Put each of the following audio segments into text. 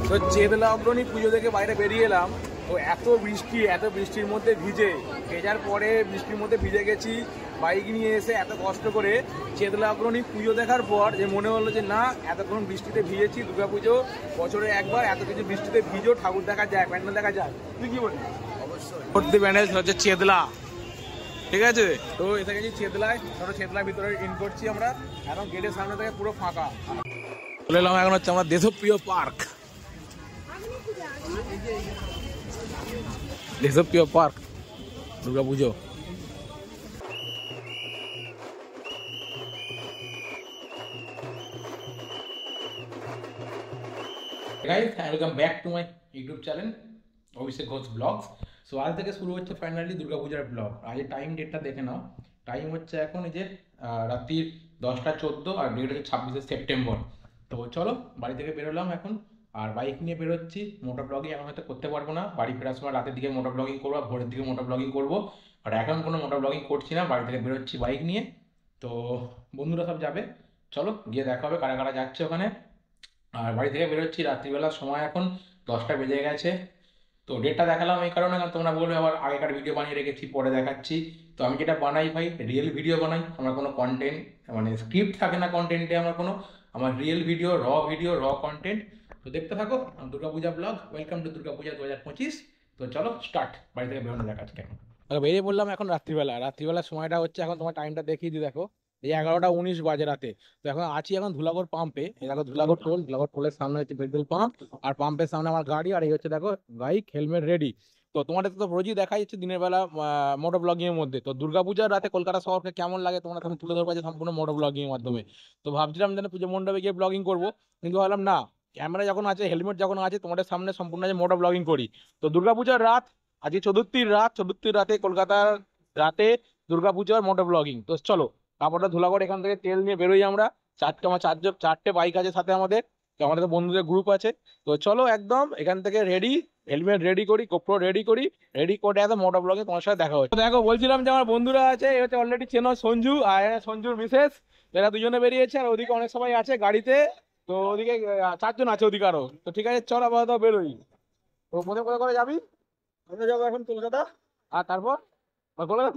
তো চেতলা অগ্রণী পুজো থেকে বাইরে বেরিয়ে এলাম, তো এত বৃষ্টির মধ্যে ভেজার পরে বৃষ্টির মধ্যে ভিজে গেছি বাইক নিয়ে এসে এত কষ্ট করে চেতলা অগ্রণী পুজো দেখার পর যে মনে হলো যে না, এতক্ষণ বৃষ্টিতে ভিজেছি, দুর্গাপুজো বছরে একবার, এত কিছু বৃষ্টিতে ভিজো, ঠাকুর দেখা যায়, প্যান্ডেল দেখা যায়। তুই কি বলিস? অবশ্যই প্যান্ডেল হচ্ছে চেতলা, ঠিক আছে। তো এসে গেছি চেতলায়, ধরো চেতলার ভিতরে ইন করছি আমরা, এখন গেটের সামনে থেকে পুরো ফাঁকা। চলে এলাম এখন হচ্ছে আমার Deshapriya park, Deshapriya park Durga Puja. Guys, welcome back to my YouTube channel Abhishek Ghosh vlogs. So আজ থেকে শুরু হচ্ছে ফাইনালি দুর্গাপূজার ব্লগ। আজ টাইম ডেটটা দেখে নাও, টাইম হচ্ছে এখন এই যে রাত্রির 10টা 14 আর ডেট হচ্ছে 26শে সেপ্টেম্বর। তো চলো বাড়ি থেকে বেরোলাম এখন, আর বাইক নিয়ে বেরোচ্ছি। মোটর ব্লগিং এখন হয়তো করতে পারবো না, বাড়ি ফেরার সময় রাতের দিকে মোটর ব্লগিং করবো, ভোরের দিকে মোটর ব্লগিং করবো। আর এখন কোনো মোটর ব্লগিং করছি না, বাড়ি থেকে বেরোচ্ছি বাইক নিয়ে। তো বন্ধুরা সব যাবে, চলো গিয়ে দেখা হবে কারা কারা যাচ্ছে ওখানে। আর বাড়ি থেকে বেরোচ্ছি রাত্রিবেলার সময়, এখন 10টা বেজে গেছে। তো ডেটটা দেখালাম এই কারণে, কারণ তোমরা বলবে আবার আগেকার ভিডিও বানিয়ে রেখেছি পরে দেখাচ্ছি। তো আমি যেটা বানাই ভাই, রিয়েল ভিডিও বানাই, আমার কোনো কন্টেন্ট মানে স্ক্রিপ্ট থাকে না কন্টেন্টে, আমার রিয়েল ভিডিও, র কন্টেন্ট। তো দেখতে থাকো Durga Puja blog. Welcome to Durga Puja 2025। তো চলো স্টার্ট, বাড়ি থেকে বেরোনো যাক আজকে। এখন বেরিয়ে পড়লাম এখন রাত্রিবেলার সময়টা হচ্ছে, এখন তোমার টাইমটা দেখিয়ে দিই, দেখো এই 11টা 19 বাজে রাতে। তো এখন আছি এখন ধুলাগড় পাম্পে, দেখো ধুলাগড় টোলের সামনে হচ্ছে পেট্রোল পাম্প, আর পাম্পের সামনে আমার গাড়ি, আর এই হচ্ছে দেখো বাইক, হেলমেট রেডি। তো তোমাদের তো রোজই দেখা যাচ্ছে দিনের বেলা মোটর ব্লগিং এর মধ্যে। তো দুর্গাপূজার রাতে কলকাতা শহরকে কেমন লাগে তোমরা তখন তুলে ধরবা যে সম্পূর্ণ মোটর ব্লগিং এর মাধ্যমে। তো ভাবছিলাম যেন পুজো মণ্ডপে গিয়ে ব্লগিং করবো, কিন্তু ভাবলাম না, ক্যামেরা যখন আছে, হেলমেট যখন আছে, তোমাদের সামনে সম্পূর্ণ যে মোটর ব্লগিং করি। তো দুর্গাপূজার রাত, আজকে চতুর্থীর রাতে কলকাতার রাতে দুর্গাপূজার মোটর ব্লগিং। তো চলো তারপরে ধুলাগড় এখান থেকে তেল নিয়ে বেরোই আমরা। চারটে বাইক আছে সাথে আমাদের, তো আমাদের তো বন্ধুদের গ্রুপ আছে। তো চলো একদম এখান থেকে রেডি, হেলমেট রেডি করি, গোপ্রো রেডি করে একদম মোটর ব্লগে তোমার সাথে দেখা হচ্ছে। দেখো বলছিলাম যে আমার বন্ধুরা আছে, এই হচ্ছে অলরেডি চেনো সঞ্জু, আর সঞ্জুর মিসেস, এরা দুজনে বেরিয়েছে, আর ওদিকে অনেক সবাই আছে গাড়িতে। তো ওদিকে 4জন আছে ওদিকে আরো। তো ঠিক আছে চল আপাতত বেরোই। তো প্রথমে কোথায় করে যাবি? আমরা যাবো এখন কলকাতা, আর তারপর কলকাতা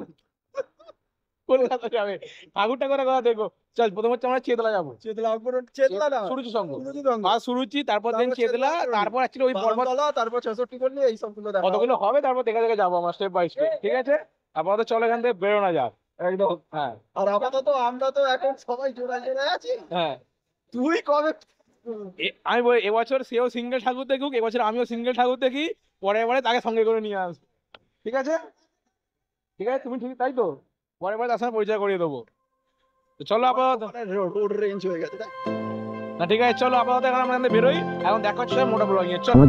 কলকাতা যাবে, ঠাকুরটা করে কথা দেখবো। চল প্রথম হচ্ছে আমরা চেতলা যাবো, সুরুচি সঙ্গ, সুরুচি, তারপর দেন চেতলা, তারপর অ্যাকচুয়ালি ওই পর্বততলা, তারপর 66 করলে এই সবগুলো কতগুলো হবে, তারপর দেখে দেখে যাবো আমরা স্টেপ বাই স্টেপ। ঠিক আছে আপাতত চল এখান থেকে বেরোনো যাক একদম। হ্যাঁ, আর আপাতত আমরা তো এখন সবাই জোড়ায় আছি। হ্যাঁ, তুই কবে আমি বলি এবছর সেও সিঙ্গেল ঠাকুর দেখুক, এবছর আমিও সিঙ্গেল ঠাকুর দেখি, পরে এবারে তাকে সঙ্গে করে নিয়ে আসবো। ঠিক আছে তুমি ঠিক তাই তো, পরে তার সঙ্গে পরিচয় করিয়ে দেবো। তো চলো আপাতত রোড রেঞ্জ হয়ে গেছে না, ঠিক আছে চলো আপাতত এখন আমরা বেরোই, এখন দেখা হচ্ছে মোটর ব্লগিং এর। চলো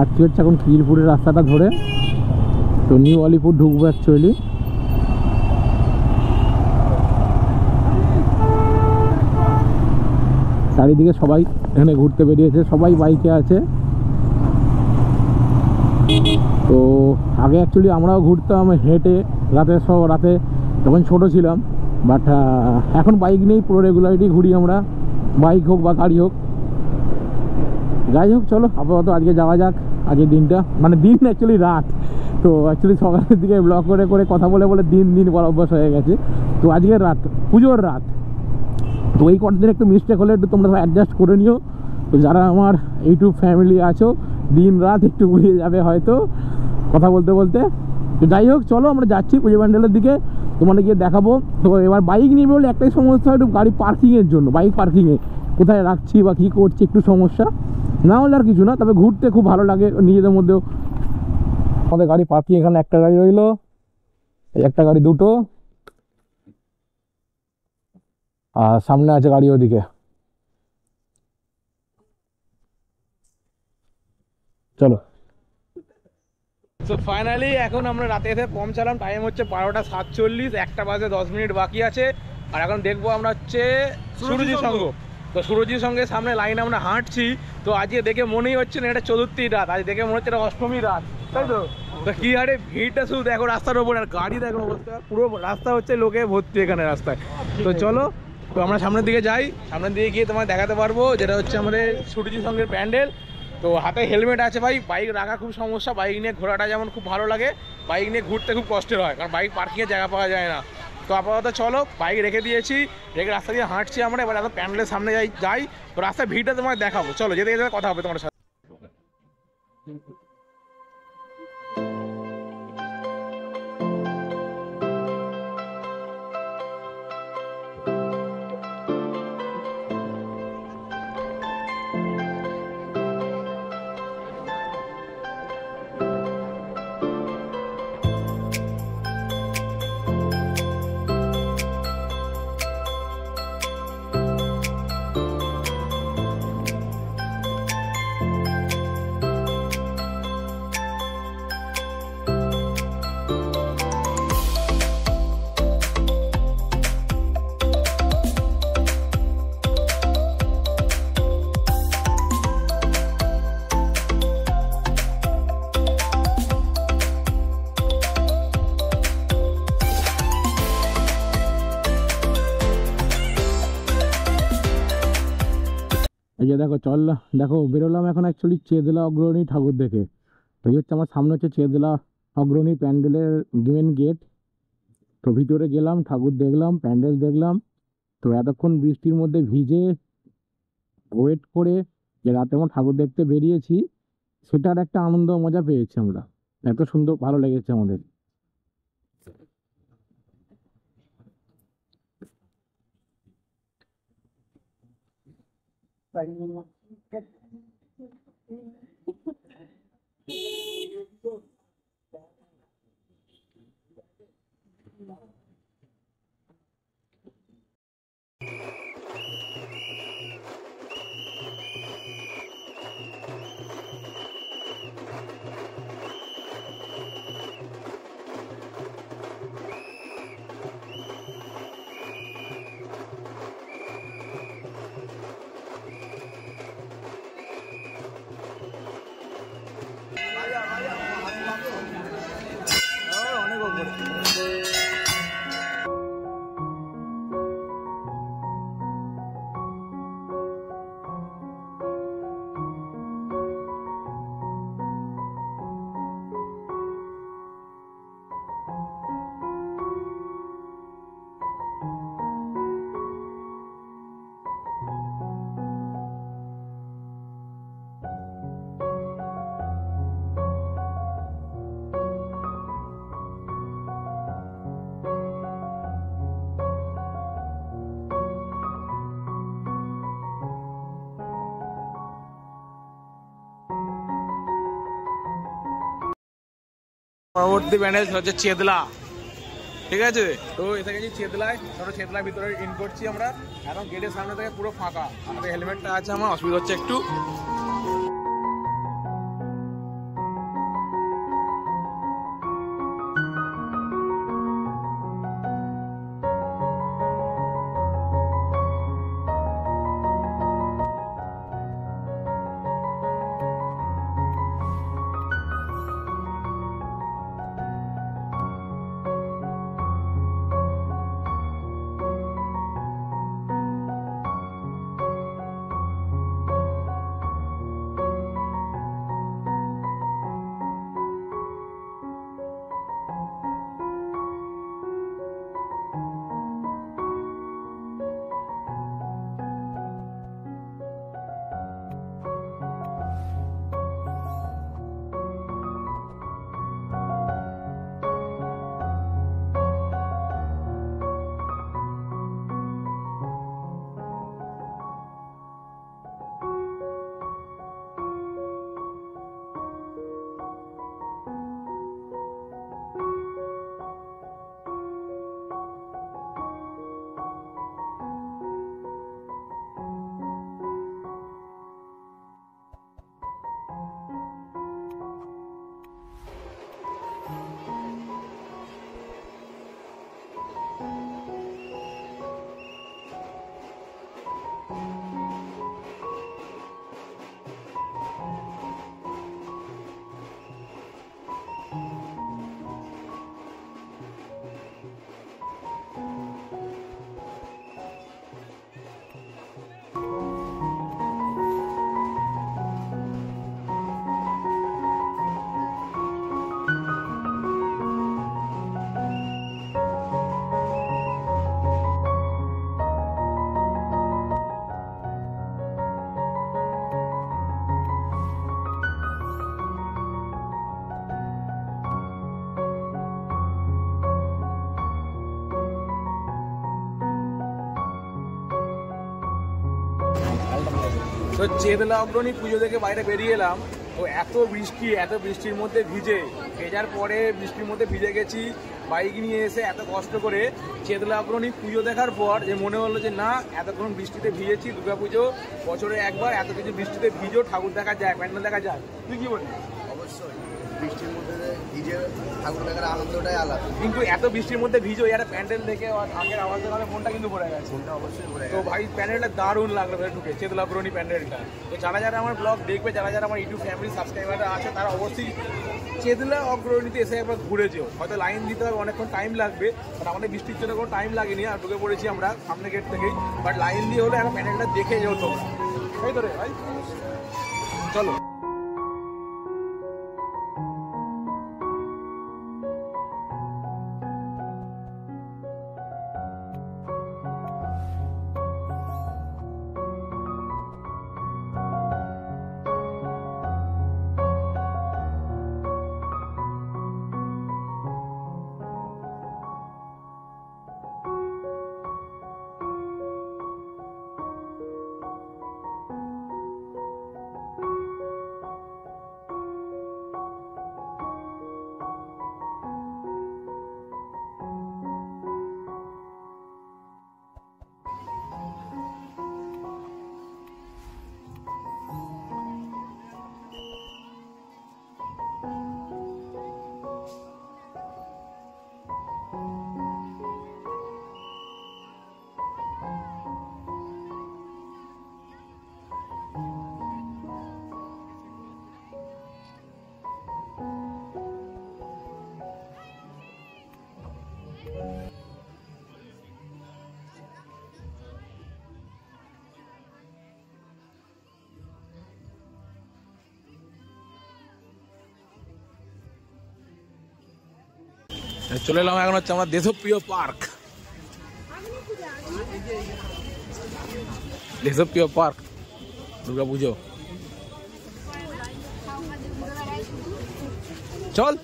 আজকে হচ্ছে এখন খিলপুরের রাস্তাটা ধরে, তো নিউ আলিপুর ঢুকবো অ্যাকচুয়ালি। চারিদিকে সবাই এখানে ঘুরতে বেরিয়েছে, সবাই বাইকে আছে। তো আগে অ্যাকচুয়ালি আমরাও ঘুরতাম হেঁটে রাতে যখন ছোট ছিলাম, বাট এখন বাইক নেই, পুরো রেগুলারিটি ঘুরি আমরা, বাইক হোক বা গাড়ি হোক। যাই হোক চলো আপাতত আজকে যাওয়া যাক। আজকের দিনটা মানে দিন অ্যাকচুয়ালি রাত, তো অ্যাকচুয়ালি সকালের দিকে ব্লগ করে কথা বলে দিন বড় অভ্যাস হয়ে গেছে। তো আজকের রাত, পুজোর রাত, তো এই কটা দিন একটু মিস্টেক হলে একটু তোমরা অ্যাডজাস্ট করে নিও। তো যারা আমার ইউটিউব ফ্যামিলি আছো, দিন রাত একটু ঘুরিয়ে যাবে হয়তো কথা বলতে বলতে। তো যাই হোক চলো আমরা যাচ্ছি পুজো প্যান্ডেলের দিকে, তোমাদের গিয়ে দেখাবো। তো এবার বাইক নিয়ে বলে একটাই সমস্যা, একটু গাড়ি পার্কিংয়ের জন্য, বাইক পার্কিংয়ে কোথায় রাখছি বা কী করছি একটু সমস্যা, না হলে আর কিছু না। তবে ঘুরতে খুব ভালো লাগে নিজেদের মধ্যেও। আমাদের গাড়ি পার্কিং এখানে একটা গাড়ি রইলো, একটা গাড়ি দুটো, আর সামনে আছে গাড়ি ওদিকে। চলো। তো ফাইনালি এখন আমরা রাতে এসে পৌঁছালাম, টাইম হচ্ছে 12:47, 1টা বাজে 10 মিনিট বাকি আছে। আর এখন দেখবো আমরা হচ্ছে সুরজি সঙ্গ। তো সুরজি সঙ্গে সামনে লাইন আমরা হাঁটছি। তো আজকে দেখে মনেই হচ্ছে না এটা চতুর্থী রাত, আজ দেখে মনে হচ্ছে এটা অষ্টমী রাত, তাই তো? তো কি হারে ভিড়টা শুধু দেখো রাস্তার ওপর, আর গাড়ি দেখো অবস্থা, পুরো রাস্তা হচ্ছে লোকে ভর্তি এখানে রাস্তায়। তো চলো, তো আমরা সামনের দিকে যাই, সামনের দিকে গিয়ে তোমায় দেখাতে পারবো যেটা হচ্ছে আমাদের সুরজি সঙ্গের প্যান্ডেল। তো হাতে হেলমেট আছে ভাই, বাইক রাখা খুব সমস্যা, বাইক নিয়ে ঘোরাটা যেমন খুব ভালো লাগে, বাইক নিয়ে ঘুরতে খুব কষ্টের হয়, কারণ বাইক পার্কিংয়ের জায়গা পাওয়া যায় না। তো আপাতত চলো, বাইক রেখে দিয়েছি, রেখে রাস্তা দিয়ে হাঁটছি আমরা, এবার এত প্যান্ডেলের সামনে যাই। তো রাস্তায় ভিড়টা তোমাকে দেখাবো, চলো যেতে যেতে কথা হবে তোমার সাথে। এই যে দেখো, চল দেখো বেরোলাম এখন অ্যাকচুয়ালি চেদলা অগ্রণী ঠাকুর দেখে। তো এই হচ্ছে আমার সামনে হচ্ছে চেদলা অগ্রণী প্যান্ডেলের মেন গেট। তো ভিতরে গেলাম, ঠাকুর দেখলাম, প্যান্ডেল দেখলাম। তো এতক্ষণ বৃষ্টির মধ্যে ভিজে ওয়েট করে যে রাতে আমার ঠাকুর দেখতে বেরিয়েছি, সেটার একটা আনন্দ মজা পেয়েছি আমরা, এত সুন্দর ভালো লেগেছে আমাদের। পরবর্তী প্যান্ডেল হচ্ছে চেদলা, ঠিক আছে? তো এসে গেছি চেদলায়, ধরো চেদলার ভিতরে ইন করছি আমরা। এখন গেটের সামনে থেকে পুরো ফাঁকা, আমাদের হেলমেটটা আছে, আমার অসুবিধা হচ্ছে একটু। তো চেতলা অগ্রণী পুজো দেখে বাইরে বেরিয়ে এলাম, তো এত বৃষ্টির মধ্যে ভেজার পরে বৃষ্টির মধ্যে ভিজে গেছি বাইক নিয়ে এসে এত কষ্ট করে চেতলা অগ্রণী পুজো দেখার পর যে মনে হলো যে না, এতক্ষণ বৃষ্টিতে ভিজেছি, দুর্গাপুজো বছরে একবার, এত কিছু বৃষ্টিতে ভিজো, ঠাকুর দেখা যায়, প্যান্ডেল দেখা যায়। তুই কি বলিস? অবশ্যই বৃষ্টির মধ্যে ভিজে ঠাকুর দেখার আনন্দটাই আলাদা। কিন্তু এত বৃষ্টির মধ্যে ভিজো, একটা প্যান্ডেল দেখে আগের আওয়াজ দেখালে মনটা কিন্তু পড়ে গেছে। ফোনটা অবশ্যই পড়ে তো ভাই প্যান্ডেলটা দারুণ লাগলো ঢুকে, চেতলা অগ্রণী প্যান্ডেলটা। তো যারা আমার ব্লগ দেখবে, যারা আমার ইউটিউব ফ্যামিলি সাবস্ক্রাইবাররা আছে, তারা অবশ্যই চেতলা অগ্রণীতে এসে একবার ঘুরে যেও। হয়তো লাইন দিতে হবে, অনেকক্ষণ টাইম লাগবে, বাট আমাদের বৃষ্টির জন্য কোনো টাইম লাগেনি, আর ঢুকে পড়েছি আমরা সামনে গেট থেকেই। বাট লাইন দিয়ে হলে একটা প্যান্ডেলটা দেখে যেও তোমরা, তাই তো রে ভাই? চলো। চলে এলাম এখন হচ্ছে আমার দেশপ্রিয় পার্ক, দুর্গাপুজো। চল।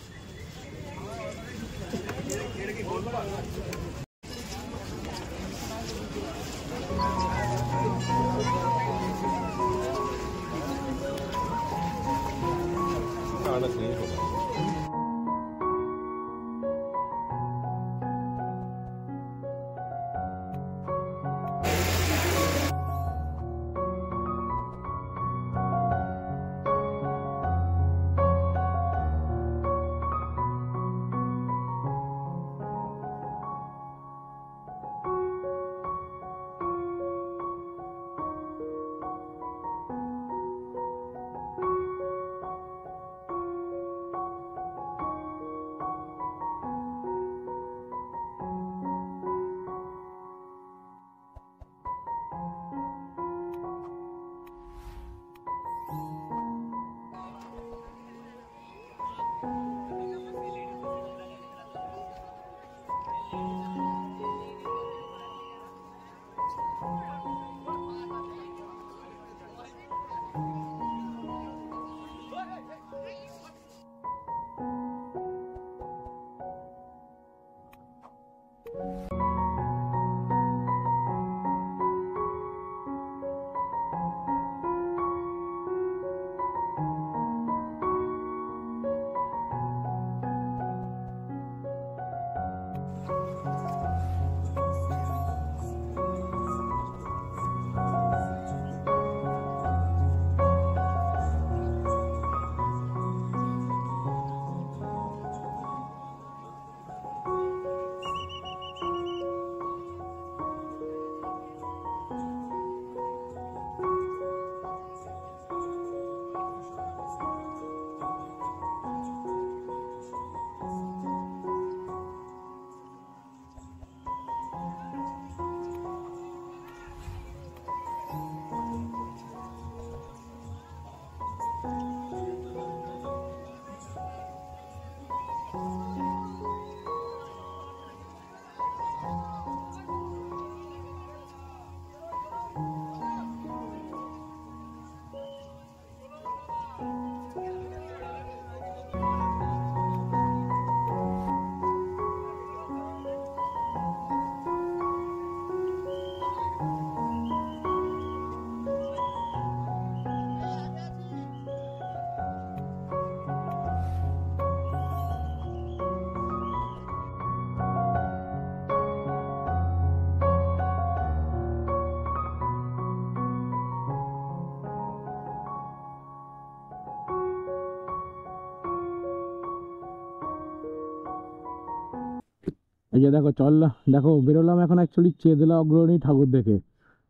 এই যে দেখো চল, দেখো বেরোলাম এখন অ্যাকচুয়ালি চেদলা অগ্রণী ঠাকুর দেখে।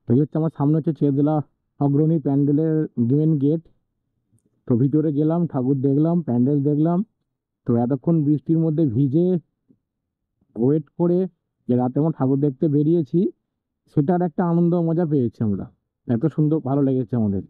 তো এই হচ্ছে আমার সামনে হচ্ছে চেদলা অগ্রণী প্যান্ডেলের মেন গেট। তো ভিতরে গেলাম, ঠাকুর দেখলাম, প্যান্ডেল দেখলাম। তো এতক্ষণ বৃষ্টির মধ্যে ভিজে ওয়েট করে যে রাতে আমার ঠাকুর দেখতে বেরিয়েছি, সেটার একটা আনন্দ মজা পেয়েছি আমরা। এত সুন্দর ভালো লেগেছে আমাদের।